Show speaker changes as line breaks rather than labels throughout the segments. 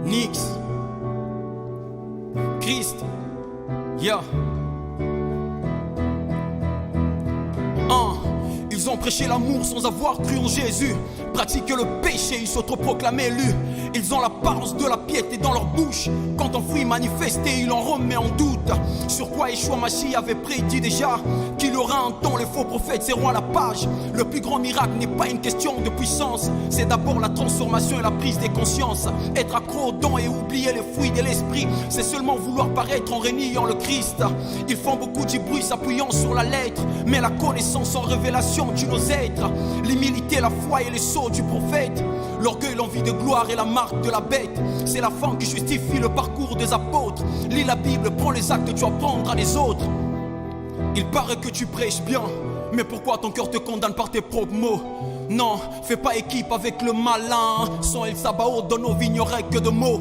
Nix, Christ, yeah. Ils ont prêché l'amour sans avoir cru en Jésus. Pratiquent le péché, ils s'autoproclament élus. Ils ont l'apparence de la piété dans leur bouche. Quand on fuit manifester, il en remet en doute. Sur quoi Yeshua Mashiach avait prédit déjà qu'il y aura un temps, les faux prophètes seront à la page. Le plus grand miracle n'est pas une question de puissance. C'est d'abord la transformation et la prise des consciences. Être accro aux dents et oublier les fouilles de l'esprit, c'est seulement vouloir paraître en réniant le Christ. Ils font beaucoup de bruit s'appuyant sur la lettre, mais la connaissance en révélation tue nos êtres. L'humilité, la foi et les sceaux du prophète. L'orgueil, l'envie de gloire et la marque de la bête. C'est la fin qui justifie le parcours des apôtres. Lis la Bible, prends les actes, tu apprendras les autres. Il paraît que tu prêches bien, mais pourquoi ton cœur te condamne par tes propres mots? Non, fais pas équipe avec le malin. Sans El Sabaoth, dans nos vies, n'y aurait que de mots.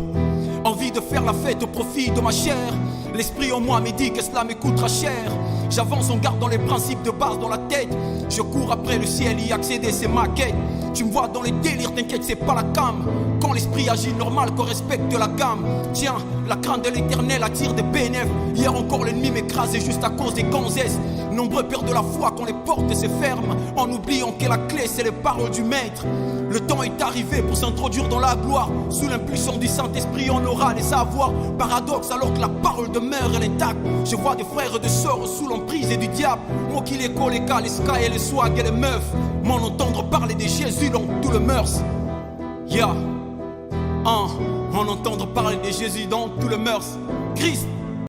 Envie de faire la fête au profit de ma chair. L'esprit en moi me dit que cela m'écoutera cher. J'avance en gardant les principes de base dans la tête. Je cours après le ciel, y accéder c'est ma quête. Tu me vois dans les délires, t'inquiète c'est pas la cam. Quand l'esprit agit normal, qu'on respecte la gamme. Tiens, la crainte de l'éternel attire des bénéfices. Hier encore l'ennemi m'écrasait juste à cause des gonzesses. Nombreux perdent la foi quand les portes se ferment, en oubliant que la clé c'est les paroles du maître. Le temps est arrivé pour s'introduire dans la gloire. Sous l'impulsion du Saint-Esprit on aura les savoirs. Paradoxe alors que la parole demeure elle est intacte. Je vois des frères et des sœurs sous l'emprise et du diable. Moi qui les colle, les cas, les sky et les swag et les meufs. M'en entendre parler de Jésus dans tout le mœurs. Yeah, m'en entendre parler de Jésus dans tout le mœurs. Christ.